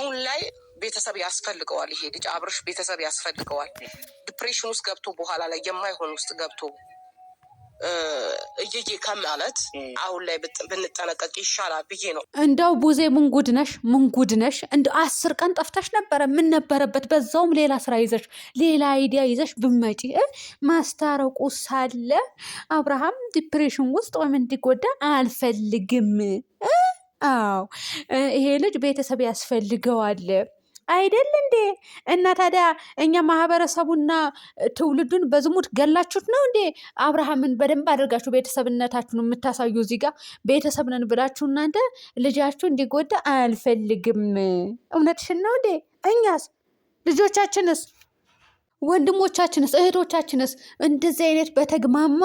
አሁን ላይ ቤተሰብ ያስፈልገዋል። ይሄ ልጅ አብርሽ ቤተሰብ ያስፈልገዋል። ዲፕሬሽን ውስጥ ገብቶ በኋላ ላይ የማይሆን ውስጥ ገብቶ እየዬ ከማለት አሁን ላይ ብንጠነቀቅ ይሻላል ብዬ ነው። እንደው ቡዜ ምንጉድነሽ እንደው 10 ቀን ጠፍተሽ ነበረ። ምን ነበረበት በዛውም ሌላ ስራ ይዘሽ ሌላ አይዲያ ይዘሽ ብመጪ። ማስታረቁ ሳለ አብርሃም ዲፕሬሽን ውስጥ ወይም እንዲጎዳ አልፈልግም። አዎ ይሄ ልጅ ቤተሰብ ያስፈልገዋል አይደል እንዴ? እና ታዲያ እኛ ማህበረሰቡና ትውልዱን በዝሙት ገላችሁት ነው እንዴ? አብርሃምን በደንብ አድርጋችሁ ቤተሰብነታችሁን የምታሳዩ እዚህ ጋር ቤተሰብ ነን ብላችሁ እናንተ ልጃችሁ እንዲጎዳ አልፈልግም። እውነትሽን ነው እንዴ? እኛስ ልጆቻችንስ ወንድሞቻችንስ እህቶቻችንስ እንደዚህ አይነት በተግማማ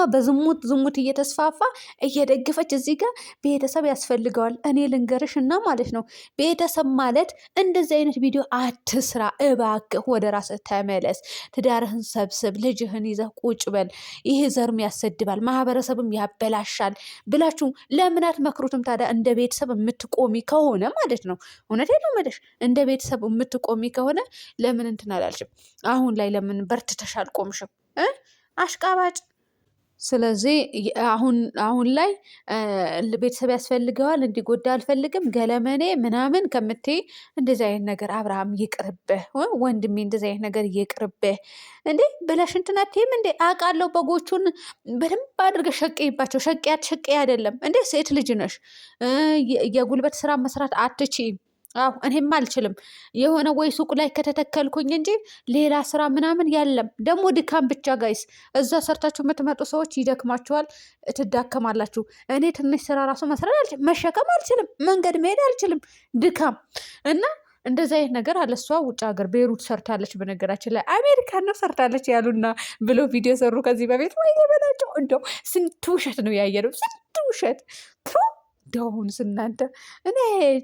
ዝሙት እየተስፋፋ እየደገፈች እዚህ ጋር ቤተሰብ ያስፈልገዋል። እኔ ልንገርሽ እና ማለት ነው ቤተሰብ ማለት እንደዚህ አይነት ቪዲዮ አትስራ እባክህ። ወደ ራስህ ተመለስ፣ ትዳርህን ሰብስብ፣ ልጅህን ይዘህ ቁጭ በል። ይህ ዘርም ያሰድባል፣ ማህበረሰብም ያበላሻል ብላችሁ ለምን አትመክሩትም ታዲያ? እንደ ቤተሰብ የምትቆሚ ከሆነ ማለት ነው እውነቴን ነው የምልሽ፣ እንደ ቤተሰብ የምትቆሚ ከሆነ ለምን እንትን አላልሽም? አሁን ላይ ለምን በርትተሽ አልቆምሽም? አሽቃባጭ። ስለዚህ አሁን ላይ ቤተሰብ ያስፈልገዋል እንዲጎዳ አልፈልግም ገለመኔ ምናምን ከምትይ እንደዚህ አይነት ነገር አብርሃም ይቅርብህ፣ ወንድሜ እንደዚህ አይነት ነገር ይቅርብህ። እንዴ ብለሽ እንትን አትይም እንዴ? አውቃለሁ በጎቹን በደንብ አድርገሽ ሸቅይባቸው። ሸቅ አይደለም እንዴ? ሴት ልጅ ነሽ፣ የጉልበት ስራ መስራት አትችይም። አዎ እኔም አልችልም። የሆነ ወይ ሱቅ ላይ ከተተከልኩኝ እንጂ ሌላ ስራ ምናምን ያለም። ደግሞ ድካም ብቻ ጋይስ፣ እዛ ሰርታችሁ የምትመጡ ሰዎች ይደክማችኋል፣ ትዳከማላችሁ። እኔ ትንሽ ስራ ራሱ መስራት አልችልም፣ መሸከም አልችልም፣ መንገድ መሄድ አልችልም፣ ድካም እና እንደዚህ አይነት ነገር አለ። እሷ ውጭ ሀገር ቤሩት ሰርታለች፣ በነገራችን ላይ አሜሪካ ነው ሰርታለች ያሉና ብሎ ቪዲዮ ሰሩ ከዚህ በፊት። ወይ በላቸው እንደው ስንት ውሸት ነው ያየነው፣ ስንት ውሸት ደሁን ስናንተ። እኔ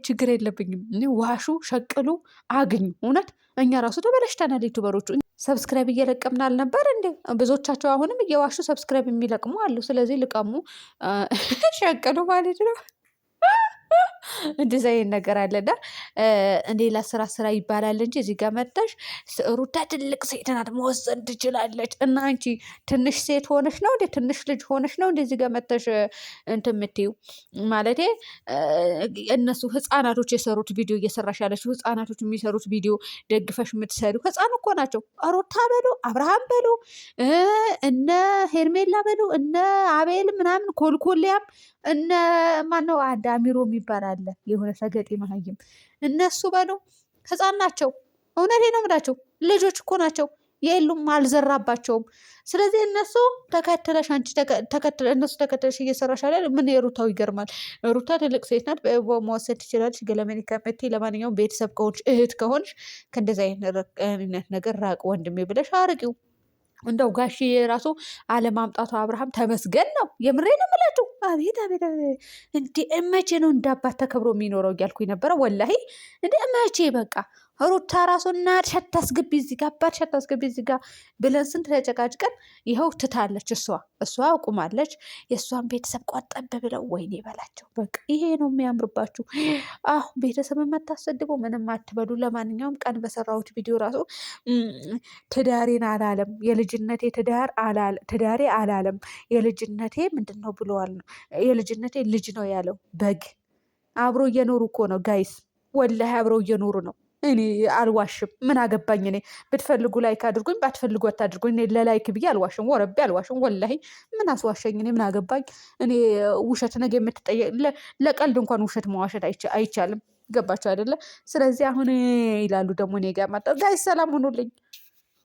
ችግር የለብኝም። ዋሹ፣ ሸቅሉ፣ አግኙ። እውነት እኛ ራሱ ተበላሽተናል። ዩቱበሮቹ ሰብስክራይብ እየለቀምን አልነበር እንዴ? ብዙዎቻቸው አሁንም እየዋሹ ሰብስክራይብ የሚለቅሙ አሉ። ስለዚህ ልቀሙ፣ ሸቅሉ ማለት ነው። እንደዚህ አይነት ነገር አለና ሌላ ስራ ይባላል እንጂ እዚህ ጋር መጣሽ ሩታ ትልቅ ሴት ናት፣ መወሰን ትችላለች። እና አንቺ ትንሽ ሴት ሆነሽ ነው እንዴ? ትንሽ ልጅ ሆነሽ ነው እንዴ እዚህ ጋር መጣሽ እንትን የምትይው? ማለቴ እነሱ ህፃናቶች የሰሩት ቪዲዮ እየሰራሽ ያለችው፣ ህፃናቶች የሚሰሩት ቪዲዮ ደግፈሽ የምትሰሩ ህፃን እኮ ናቸው። ሩታ በሉ፣ አብርሃም በሉ፣ እነ ሄርሜላ በሉ፣ እነ አቤል ምናምን ኮልኮሊያም፣ እነ ማነው አዳሚሮ የሚባል አለ የሆነ ሰገጤ መሀይም፣ እነሱ በሉ ህፃን ናቸው። እውነቴ ነው የምላቸው፣ ልጆች እኮ ናቸው። የሉም አልዘራባቸውም። ስለዚህ እነሱ ተከትለሽ አንቺ እነሱ ተከትለሽ እየሰራሽ አለ። ምን የሩታው ይገርማል። ሩታ ትልቅ ሴት ናት፣ መወሰድ ትችላለች። ገለመኔ ከመቴ ለማንኛውም ቤተሰብ ከሆንሽ እህት ከሆንሽ ከእንደዚህ አይነት ነገር ራቅ ወንድሜ ብለሽ አርቂው። እንደው ጋሺ ራሱ አለማምጣቱ አብርሃም ተመስገን ነው። የምሬ ነው የምላችሁ። አቤት አቤት እንዴ! መቼ ነው እንዳባት ተከብሮ የሚኖረው እያልኩኝ ነበረ። ወላሂ እንደ መቼ በቃ ሩታ ራሱ እናት ሸት አስገቢ እዚህ ጋር፣ አባት ሸት አስገቢ እዚህ ጋር ብለን ስንት ተጨቃጭቀን ይኸው ትታለች። እሷ አቁማለች። የእሷን ቤተሰብ ቆጠብ ብለው ወይኔ በላቸው። በቃ ይሄ ነው የሚያምርባችሁ። አሁ ቤተሰብ የማታሰድቡ ምንም አትበሉ። ለማንኛውም ቀን በሰራሁት ቪዲዮ ራሱ ትዳሬን አላለም፣ የልጅነቴ ትዳሬ አላለም፣ የልጅነቴ ምንድን ነው ብለዋል ነው፣ የልጅነቴ ልጅ ነው ያለው። በግ አብሮ እየኖሩ እኮ ነው ጋይስ፣ ወላሂ አብረው እየኖሩ ነው። እኔ አልዋሽም። ምን አገባኝ? እኔ ብትፈልጉ ላይክ አድርጉኝ፣ ባትፈልጉ አታድርጉኝ። እኔ ለላይክ ብዬ አልዋሽም፣ ወረቤ አልዋሽም። ወላሂ ምን አስዋሸኝ? እኔ ምን አገባኝ? እኔ ውሸት ነገ የምትጠየቅ ለቀልድ እንኳን ውሸት መዋሸት አይቻልም። ገባችሁ አይደለ? ስለዚህ አሁን ይላሉ ደግሞ እኔ ጋር መጣ። ጋይስ ሰላም ሁኑልኝ።